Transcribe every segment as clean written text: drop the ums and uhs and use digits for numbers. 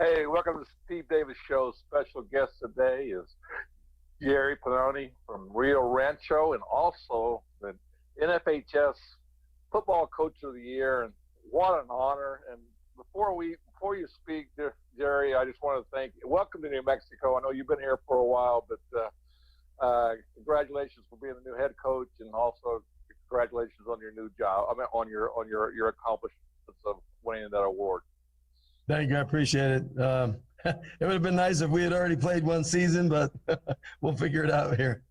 Hey, welcome to the Steve Davis Show. Special guest today is Gerry Pannoni from Rancho, and also the NFHS Football Coach of the Year. And what an honor! And before you speak, Gerry, I just want to thank you. Welcome to New Mexico. I know you've been here for a while, but congratulations for being the new head coach, and also congratulations on your new job. I mean, on your accomplishments of winning that award. Thank you. I appreciate it. It would have been nice if we had already played one season, but we'll figure it out here.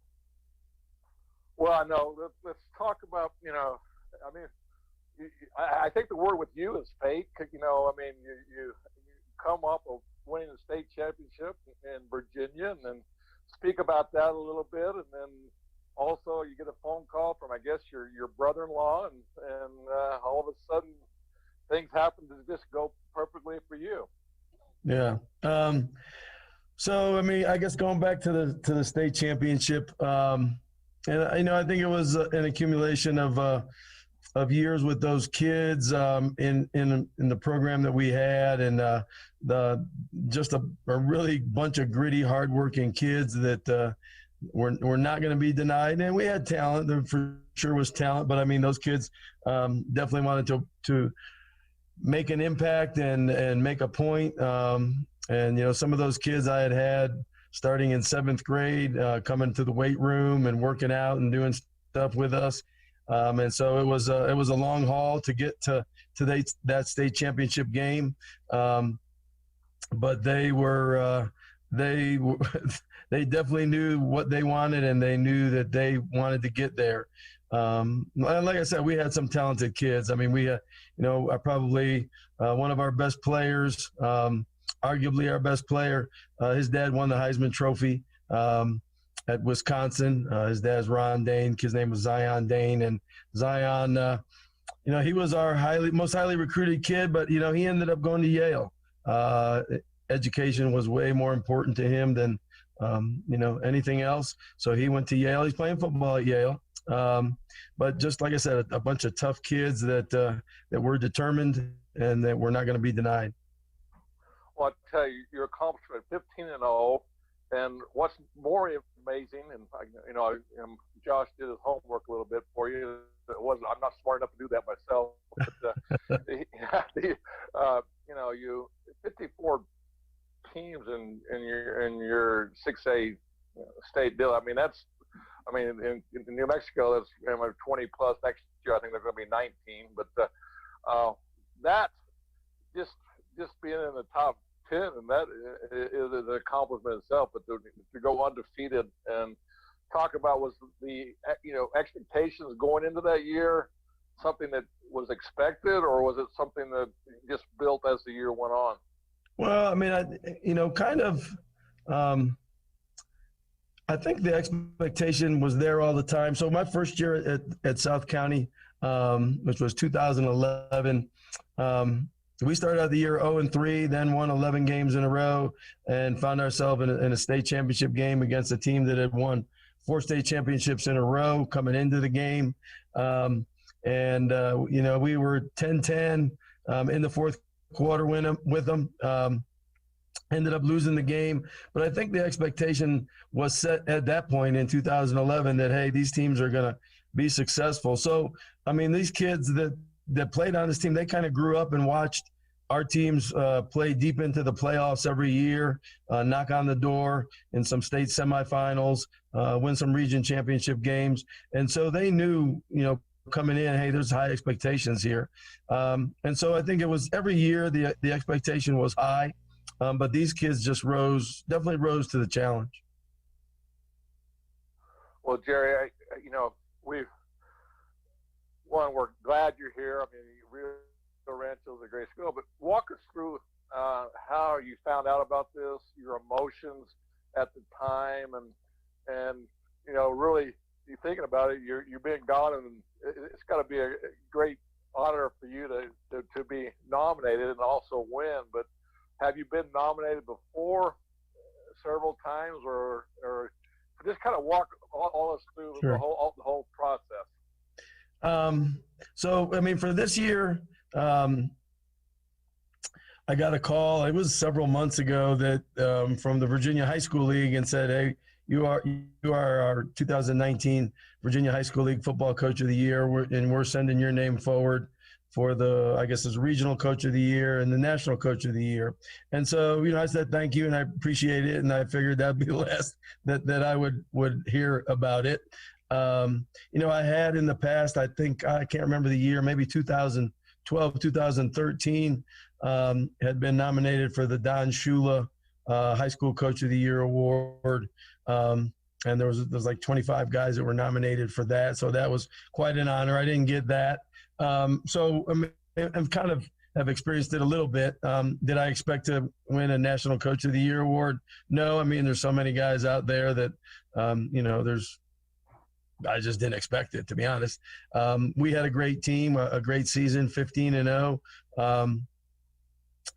Well, I know. Let's talk about, I mean, I think the word with you is fate. I mean, you come up with winning the state championship in Virginia, and then speak about that a little bit, and then also you get a phone call from, I guess, your brother-in-law, and all of a sudden things happen to just go perfectly for you. Yeah. So, I mean, I guess going back to the state championship, and I think it was an accumulation of years with those kids in the program that we had, and just a really bunch of gritty, hardworking kids that were not going to be denied. And we had talent. There for sure was talent, but I mean, those kids definitely wanted to make an impact and make a point. And some of those kids I had starting in 7th grade, coming to the weight room and working out and doing stuff with us. And so it was a long haul to get to that state championship game. But they definitely knew what they wanted, and they knew that they wanted to get there. And like I said, we had some talented kids. I mean, we had, probably one of our best players, arguably our best player. His dad won the Heisman Trophy at Wisconsin. His dad's Ron Dane. His name was Zion Dane. And Zion, he was our most highly recruited kid, but, he ended up going to Yale. Education was way more important to him than, anything else. So he went to Yale. He's playing football at Yale. But just like I said, a bunch of tough kids that were determined and that were not going to be denied. Well, I tell you, your accomplishment, 15-0, and what's more amazing, and Josh did his homework a little bit for you. I'm not smart enough to do that myself, but you 54 teams in your 6A state deal. I mean, in New Mexico, that's 20 plus. Next year, I think there's going to be 19. But that just being in the top 10, and that is an accomplishment itself. But to go undefeated and talk about, was the expectations going into that year something that was expected, or was it something that just built as the year went on? Well, I mean, I think the expectation was there all the time. So my first year at South County, which was 2011, we started out the year 0-3, then won 11 games in a row, and found ourselves in a state championship game against a team that had won 4 state championships in a row coming into the game. We were 10-10 in the fourth quarter with them. Ended up losing the game, but I think the expectation was set at that point in 2011 that, hey, these teams are going to be successful. So, I mean, these kids that played on this team, they kind of grew up and watched our teams play deep into the playoffs every year, knock on the door in some state semifinals, win some region championship games. And so they knew, coming in, hey, there's high expectations here. And so I think it was every year the expectation was high, but these kids just definitely rose to the challenge. Well, Gerry, we're glad you're here. I mean, Rancho is a great school, but walk us through how you found out about this, your emotions at the time, and really you thinking about it, you're being gone, and it's got to be a great honor for you to be nominated and also win. But have you been nominated before several times, or just kind of walk all us through Sure. the whole process? So I mean, for this year, I got a call. It was several months ago that from the Virginia High School League and said, "Hey, you are our 2019 Virginia High School League Football Coach of the Year, and we're sending your name forward for the, I guess, as Regional Coach of the Year and the National Coach of the Year." And so, I said thank you and I appreciate it, and I figured that'd be the last that I would hear about it. I had in the past, I think, I can't remember the year, maybe 2012, 2013, had been nominated for the Don Shula High School Coach of the Year award. And there was like 25 guys that were nominated for that. So that was quite an honor. I didn't get that. So I mean, I've kind of have experienced it a little bit. Did I expect to win a National Coach of the Year award? No. I mean, there's so many guys out there that, I just didn't expect it, to be honest. We had a great team, a great season, 15-0.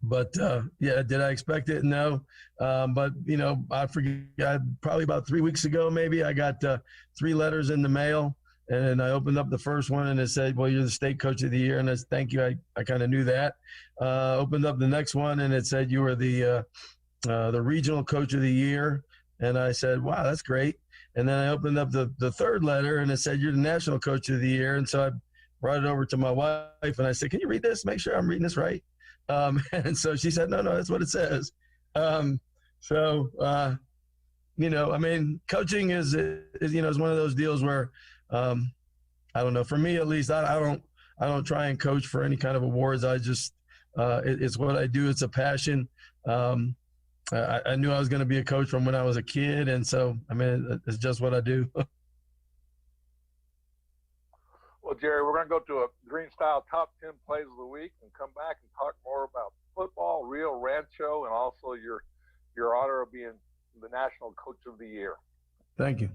But did I expect it? No. But I forget, probably about 3 weeks ago, maybe I got 3 letters in the mail, and I opened up the first one and it said, "Well, you're the state coach of the year." And I said, "Thank you." I kind of knew that. Opened up the next one and it said, "You were the regional coach of the year." And I said, "Wow, that's great." And then I opened up the third letter and it said, "You're the national coach of the year." And so I brought it over to my wife and I said, "Can you read this? Make sure I'm reading this right." And so she said, no, that's what it says. I mean, coaching is one of those deals where, I don't know, for me, at least, I don't try and coach for any kind of awards. I just, it's what I do. It's a passion. I knew I was going to be a coach from when I was a kid. And so, I mean, it's just what I do. Well, Gerry, we're going to go to a Green Style Top 10 Plays of the Week and come back and talk more about football, Rio Rancho, and also your honor of being the National Coach of the Year. Thank you.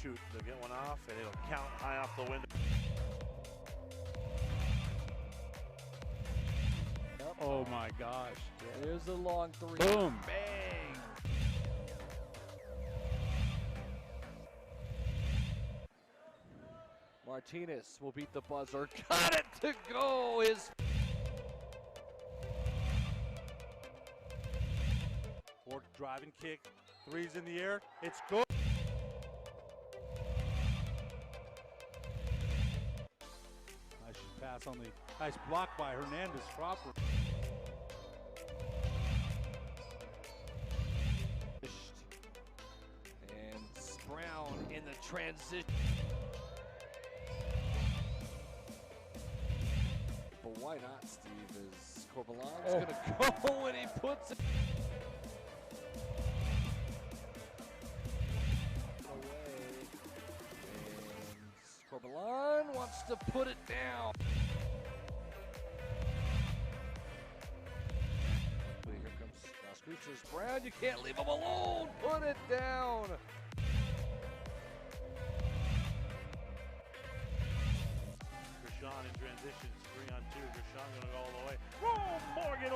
Shoot. They'll get one off, and it'll count high off the window. Yep. Oh my gosh. There's a long 3. Boom. Bang. Martinez will beat the buzzer. Got it to go. Fork driving kick. 3's in the air. It's good. Pass on the nice block by Hernandez proper. And Brown in the transition. But why not, Steve? Is Corbalan's gonna go and he puts it away. And Corbalan wants to put it down. Screechers Brown, you can't leave him alone. Put it down. Gershon in transitions, 3-on-2. Gershon gonna go all the way. Oh, Morgan.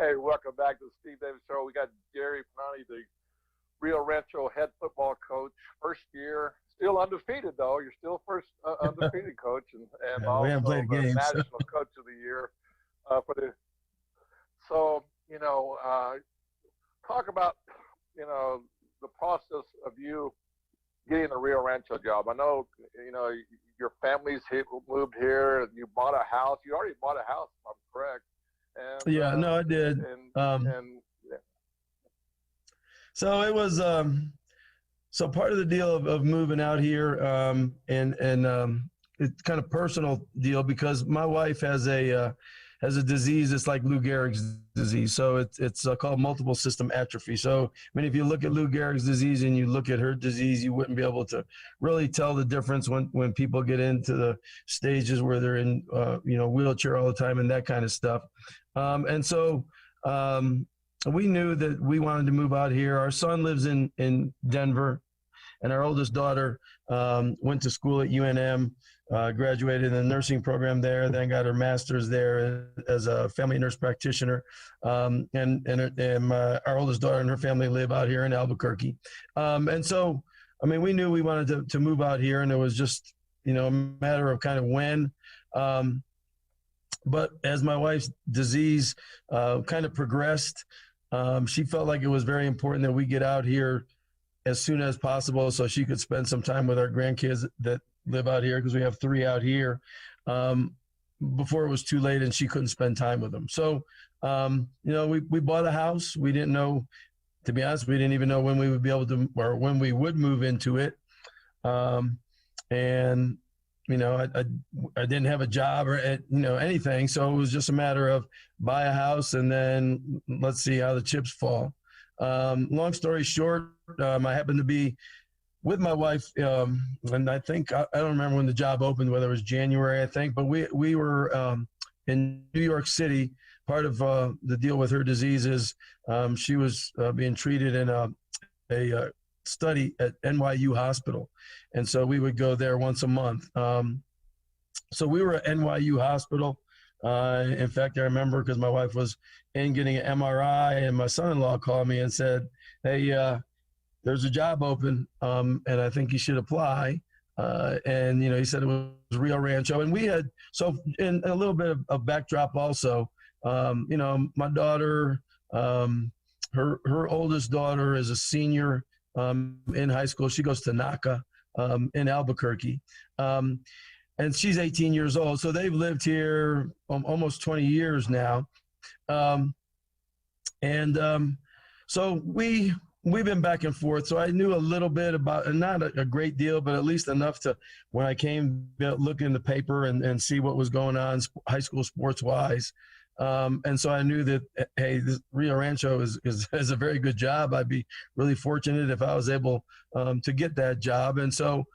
Hey, welcome back to the Steve Davis Show. We got Gerry Pannoni, the Rio Rancho head football coach, first year, still undefeated though. You're still first undefeated coach, and we haven't also played the games. national coach of the year for the. So talk about the process of you getting the Rio Rancho job. I know your family's moved here. You bought a house. You already bought a house, if I'm correct. And, Yeah, no, I did. So it was so part of the deal of moving out here, and it's kind of personal deal because my wife has a disease. It's like Lou Gehrig's disease. So it's called multiple system atrophy. So I mean, if you look at Lou Gehrig's disease and you look at her disease, you wouldn't be able to really tell the difference when people get into the stages where they're in wheelchair all the time and that kind of stuff. And so we knew that we wanted to move out here. Our son lives in Denver, and our oldest daughter went to school at UNM, graduated in the nursing program there, then got her master's there as a family nurse practitioner. And our oldest daughter and her family live out here in Albuquerque. And so, I mean, we knew we wanted to move out here, and it was just, a matter of kind of when. But as my wife's disease kind of progressed, she felt like it was very important that we get out here as soon as possible so she could spend some time with our grandkids that live out here, because we have 3 out here, before it was too late and she couldn't spend time with them. So, we bought a house. We didn't know, to be honest, we didn't even know when we would be able to, or when we would move into it. And I didn't have a job or anything, so it was just a matter of buy a house and then let's see how the chips fall. Long story short, I happened to be with my wife, and I think I don't remember when the job opened, whether it was January, I think, but we were in New York City. Part of the deal with her disease is she was being treated in a study at NYU Hospital. And so we would go there once a month. So we were at NYU Hospital. In fact, I remember because my wife was in getting an MRI, and my son-in-law called me and said, hey, there's a job open, and I think you should apply. And, he said it was Rio Rancho. And we had, so in a little bit of backdrop also, my daughter, her oldest daughter is a senior in high school. She goes to NACA in Albuquerque. And she's 18 years old. So they've lived here almost 20 years now. So we've been back and forth. So I knew a little bit about, and not a great deal, but at least enough to, when I came, look in the paper and see what was going on high school sports wise. And so I knew that, hey, this Rio Rancho is a very good job. I'd be really fortunate if I was able to get that job. And so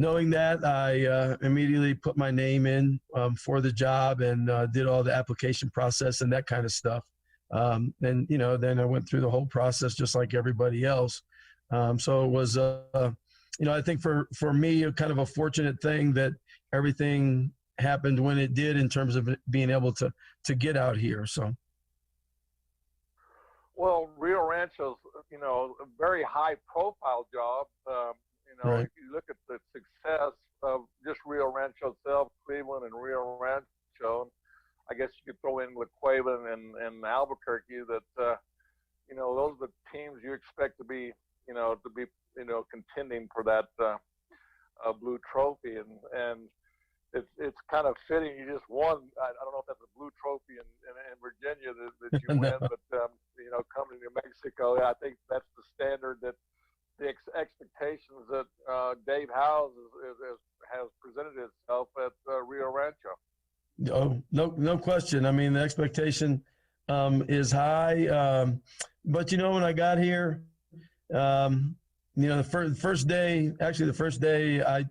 knowing that, I immediately put my name in for the job and did all the application process and that kind of stuff. And, then I went through the whole process just like everybody else. So it was, I think for me, kind of a fortunate thing that everything happened when it did in terms of being able to get out here. So. Well, Rio Rancho's, a very high profile job. Right. If you look at the success of just Rio Rancho itself, Cleveland and Rio Rancho, I guess you could throw in La Cueva and Albuquerque, that, those are the teams you expect to be contending for that blue trophy. And it's kind of fitting. You just won. I don't know if that's a blue trophy in Virginia that you win, but coming to New Mexico, I think that's the standard, that the expectations that Dave Howes has presented itself at Rio Rancho. Oh, no question. I mean, the expectation is high. But when I got here, the first day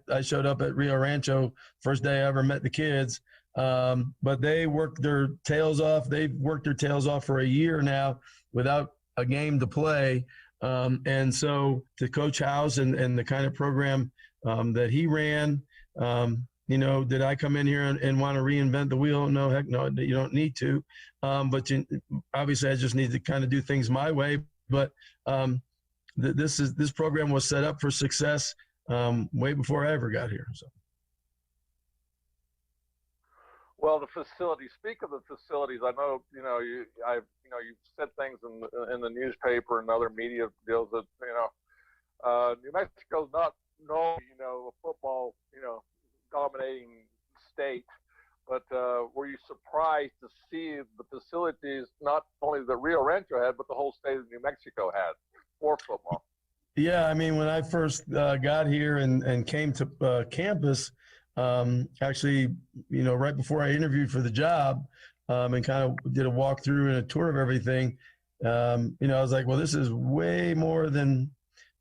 I showed up at Rio Rancho, first day I ever met the kids. But they worked their tails off. They've worked their tails off for a year now without a game to play. And so to Coach House and the kind of program that he ran, did I come in here and want to reinvent the wheel? No, heck no, you don't need to. But obviously I just need to kind of do things my way. But this program was set up for success way before I ever got here. So. Well, the facilities. Speak of the facilities. I know you've said things in the newspaper and other media deals that New Mexico's not known a football dominating state, but were you surprised to see the facilities not only that Rio Rancho had, but the whole state of New Mexico had for football? Yeah, I mean, when I first got here and came to campus. Actually, right before I interviewed for the job and kind of did a walkthrough and a tour of everything, I was like, well, this is way more than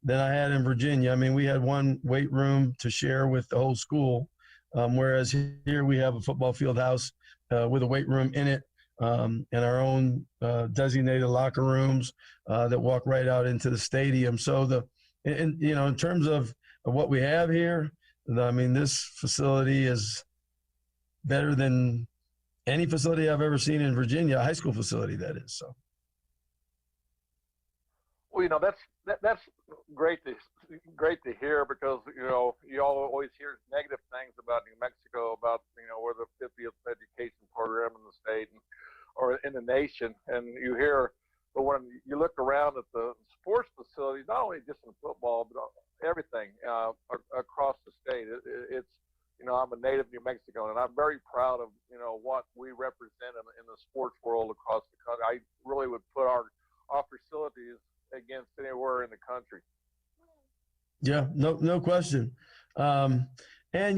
I had in Virginia. I mean, we had one weight room to share with the whole school, whereas here we have a football field house with a weight room in it and our own designated locker rooms that walk right out into the stadium. So in terms of what we have here, I mean, this facility is better than any facility I've ever seen in Virginia, a high school facility, that is. So. Well, that's great to hear, because you all always hear negative things about New Mexico, about we're the 50th education program in the state or in the nation, and you hear, but when you look around at the sports facilities, not only just in football, but everything across the state, it's I'm a native New Mexican, and I'm very proud of what we represent in the sports world across the country. I really would put our facilities against anywhere in the country. Yeah, no question. And when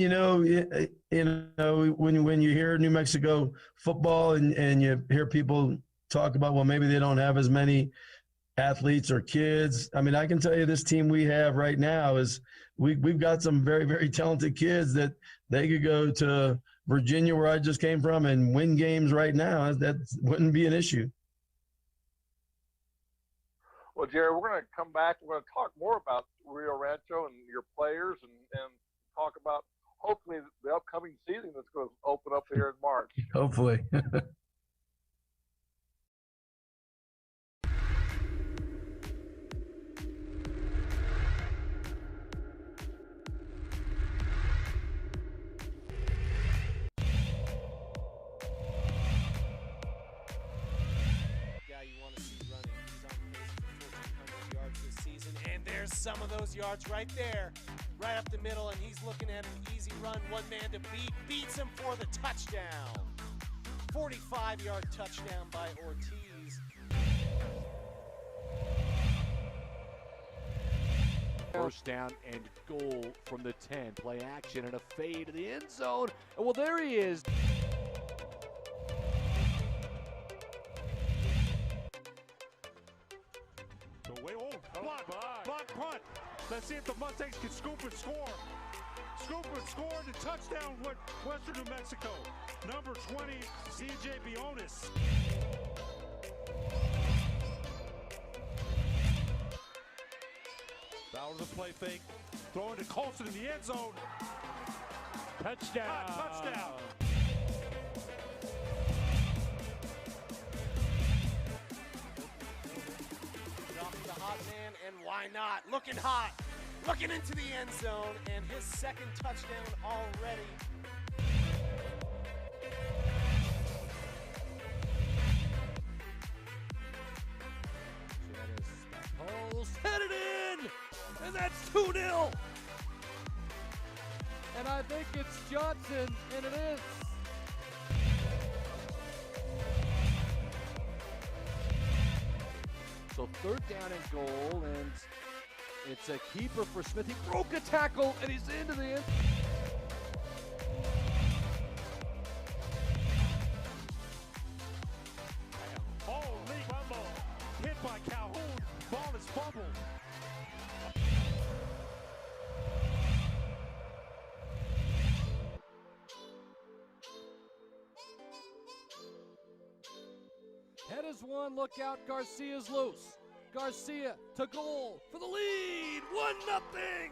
you hear New Mexico football and you hear people talk about, well, maybe they don't have as many athletes or kids. I mean, I can tell you this team we have right now is we've got some very, very talented kids that they could go to Virginia, where I just came from, and win games right now. That wouldn't be an issue. Well, Gerry, we're going to come back. We're going to talk more about Rio Rancho and your players and talk about hopefully the upcoming season that's going to open up here in March. Hopefully. Some of those yards right there, right up the middle, and he's looking at an easy run, one man to beat, beats him for the touchdown. 45-yard touchdown by Ortiz. First down and goal from the 10. Play action and a fade to the end zone. And well, there he is. Block punt. Let's see if the Mustangs can scoop and score. Scoop and score. The touchdown with Western New Mexico. Number 20, CJ Bionis. Bauer the play fake. Throwing to Colson in the end zone. Touchdown. Touchdown. Hot man, and why not? Looking hot, looking into the end zone, and his second touchdown already. Holes headed in, and that's 2-0. And I think it's Johnson, and it is. So third down and goal, and it's a keeper for Smith. He broke a tackle, and he's into the end. Holy fumble. Hit by Calhoun. Ball is fumbled. Head is one, look out, Garcia's loose. Garcia to goal for the lead, 1-0.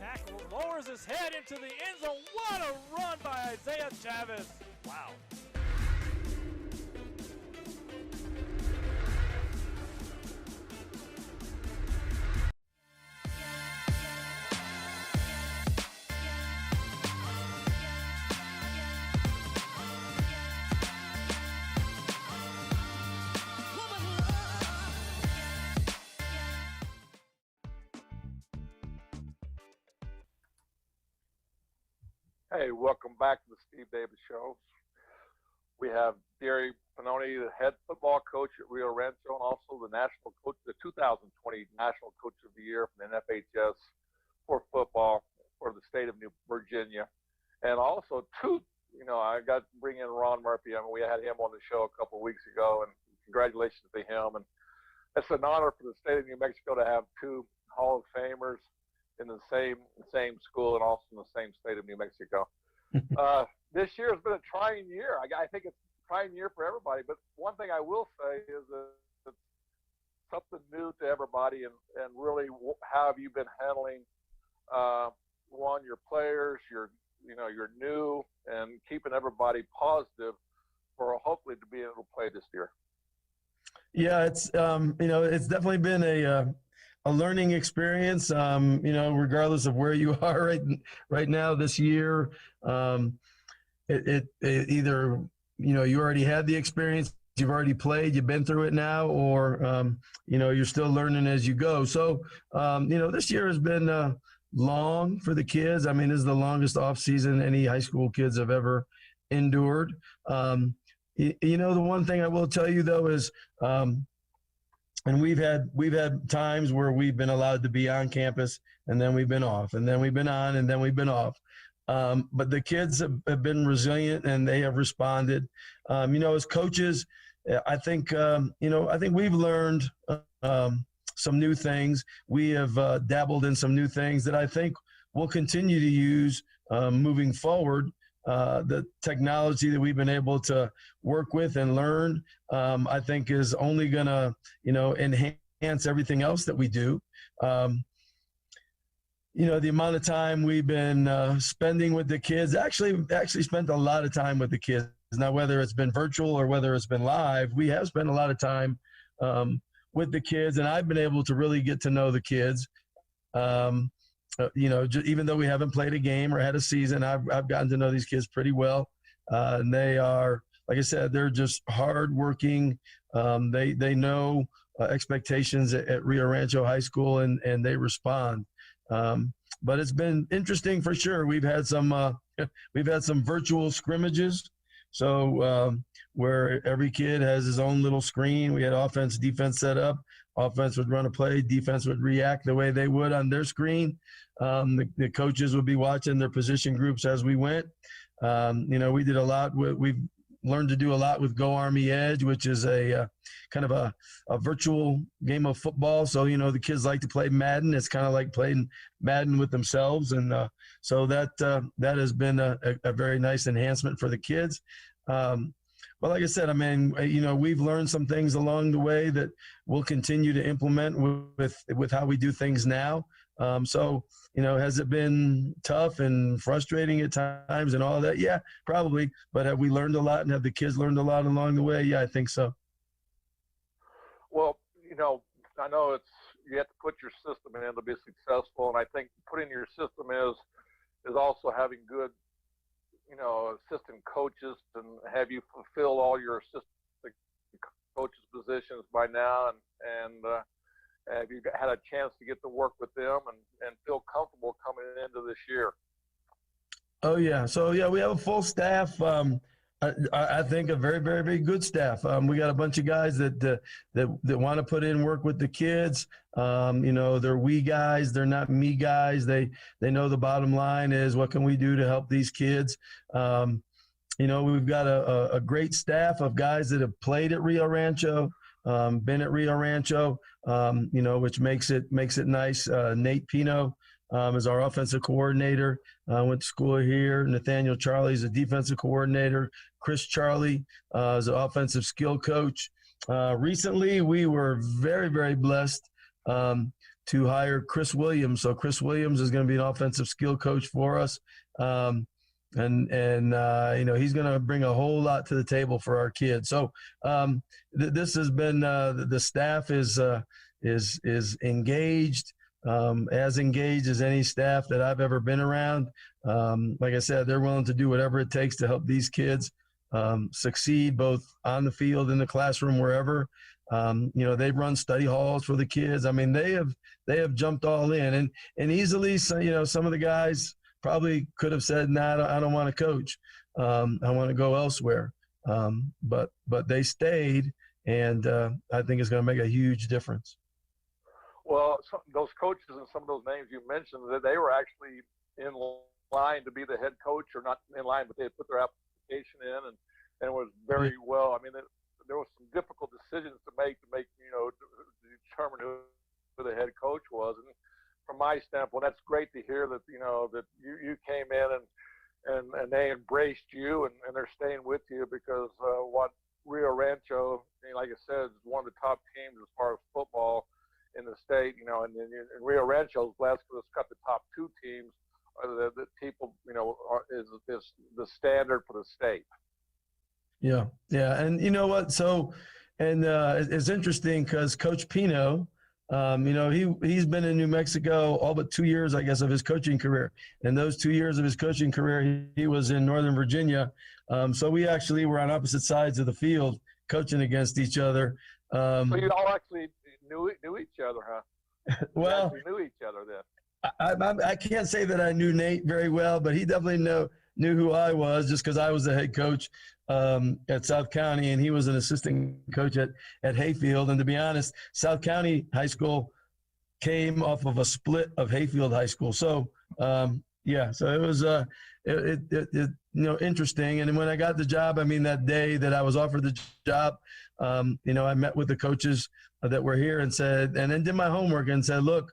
Tackle lowers his head into the end zone. What a run by Isaiah Chavez. Wow. Hey, welcome back to the Steve Davis Show. We have Gerry Pannoni, the head football coach at Rio Rancho, and also the national coach, the 2020 National Coach of the Year from the NFHS for football for the state of New Virginia. And also I got to bring in Ron Murphy. I mean, we had him on the show a couple of weeks ago, and congratulations to him. And it's an honor for the state of New Mexico to have two Hall of Famers in the same school and also in the same state of New Mexico. This year has been a trying year. I think it's a trying year for everybody. But one thing I will say is that it's something new to everybody, and really how have you been handling your players, your new, and keeping everybody positive for hopefully to be able to play this year. Yeah, it's it's definitely been a learning experience. Regardless of where you are right now this year, it either you already had the experience, you've already played, you've been through it now, or you're still learning as you go. So this year has been long for the kids. I mean, this is the longest off season any high school kids have ever endured. The one thing I will tell you though is, and we've had times where we've been allowed to be on campus, and then we've been off, and then we've been on, and then we've been off. But the kids have been resilient, and they have responded. As coaches, I think we've learned some new things. We have dabbled in some new things that I think we'll continue to use moving forward. The technology that we've been able to work with and learn, I think is only going to, enhance everything else that we do. The amount of time we've been spending with the kids, actually spent a lot of time with the kids. Now, whether it's been virtual or whether it's been live, we have spent a lot of time with the kids, and I've been able to really get to know the kids. Even though we haven't played a game or had a season, I've gotten to know these kids pretty well. And they are, like I said, they're just hardworking. They know expectations at Rio Rancho High School, and they respond. But it's been interesting for sure. We've had some virtual scrimmages. So where every kid has his own little screen. We had offense, defense set up. Offense would run a play. Defense would react the way they would on their screen. The coaches would be watching their position groups as we went. We did a lot. We've learned to do a lot with Go Army Edge, which is a kind of a virtual game of football. So, the kids like to play Madden. It's kind of like playing Madden with themselves. And so that has been a very nice enhancement for the kids. But like I said, I mean, we've learned some things along the way that we'll continue to implement with how we do things now. Has it been tough and frustrating at times and all that? Yeah, probably. But have we learned a lot, and have the kids learned a lot along the way? Yeah, I think so. Well, I know you have to put your system in to be successful, and I think putting your system is also having good assistant coaches, and have you fulfilled all your assistant coaches positions by now, and have you had a chance to get to work with them and feel comfortable coming into this year? Oh yeah, so yeah, we have a full staff. I think a very, very, very good staff. We got a bunch of guys that want to put in work with the kids. They're we guys. They're not me guys. They know the bottom line is what can we do to help these kids. We've got a great staff of guys that have played at Rio Rancho, been at Rio Rancho, which makes it nice. Nate Pino is our offensive coordinator. Went to school here. Nathaniel Charlie is a defensive coordinator. Chris Charlie is an offensive skill coach. Recently, we were very, very blessed to hire Chris Williams. So Chris Williams is going to be an offensive skill coach for us. And he's going to bring a whole lot to the table for our kids. So this has been the staff is engaged, as engaged as any staff that I've ever been around. Like I said, they're willing to do whatever it takes to help these kids succeed both on the field, in the classroom, wherever. They've run study halls for the kids. I mean, they have jumped all in, and easily, some of the guys probably could have said, "Nah, I don't want to coach. I want to go elsewhere." But they stayed, and I think it's going to make a huge difference. Well, those coaches and some of those names you mentioned, that they were actually in line to be the head coach, or not in line, but they had put their application in, and it was very well. I mean, there was some difficult decisions to make to determine who the head coach was. And from my standpoint, that's great to hear that that you came in and they embraced you, and they're staying with you, because what Rio Rancho, like I said, is one of the top teams as far as football in the state. And Rio Rancho is blessed because it's got the top two teams that people is the standard for the state. Yeah, and you know what? So, and it's interesting because Coach Pino, he's been in New Mexico all but 2 years, I guess, of his coaching career. And those 2 years of his coaching career, he was in Northern Virginia. So we actually were on opposite sides of the field, coaching against each other. So you all actually knew each other, huh? Well, you knew each other then. I can't say that I knew Nate very well, but he definitely knew who I was, just because I was the head coach at South County, and he was an assistant coach at Hayfield. And to be honest, South County High School came off of a split of Hayfield High School. So so it was interesting. And when I got the job, I mean, that day that I was offered the job, I met with the coaches that were here and then did my homework and said, look,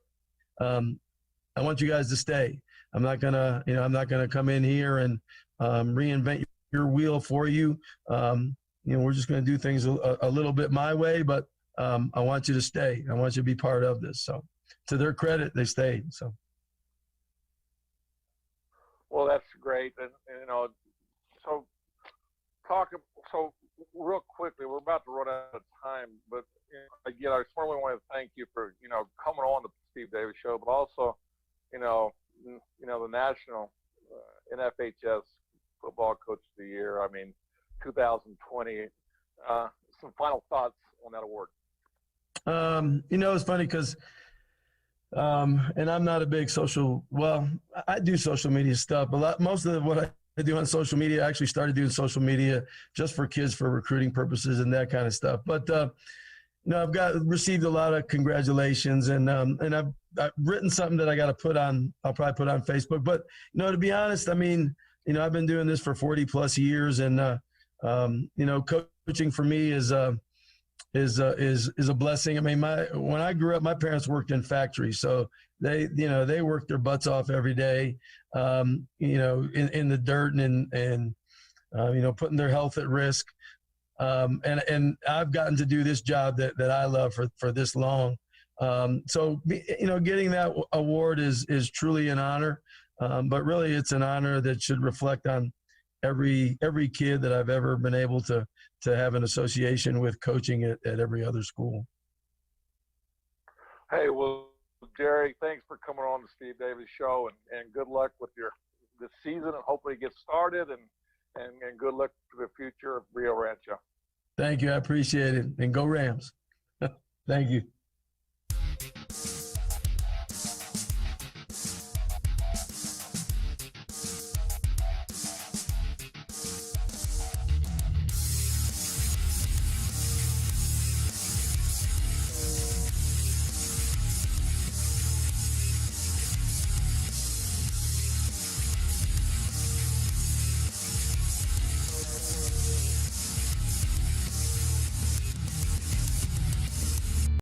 I want you guys to stay. I'm not gonna come in here and reinvent your wheel for you. We're just gonna do things a little bit my way, but I want you to stay. I want you to be part of this. So, to their credit, they stayed. So. Well, that's great, and so real quickly, we're about to run out of time, but again, I certainly want to thank you for coming on the Steve Davis Show, but also the national NFHS Football Coach of the Year. I mean, 2020. Some final thoughts on that award. It's funny because, and I'm not a big I do social media stuff, but most of what I do on social media, I actually started doing social media just for kids, for recruiting purposes and that kind of stuff. But, I've received a lot of congratulations, and I've written something that I'll probably put on Facebook. But, to be honest, I mean, I've been doing this for 40 plus years, and, coaching for me is a blessing. I mean, when I grew up, my parents worked in factories, so they worked their butts off every day, in the dirt and putting their health at risk. And I've gotten to do this job that I love for this long. So getting that award is truly an honor. But really, it's an honor that should reflect on every kid that I've ever been able to have an association with, coaching at every other school. Hey, well, Gerry, thanks for coming on the Steve Davis Show, and good luck with this season, and hopefully get started, and good luck for the future of Rio Rancho. Thank you. I appreciate it. And go Rams. Thank you.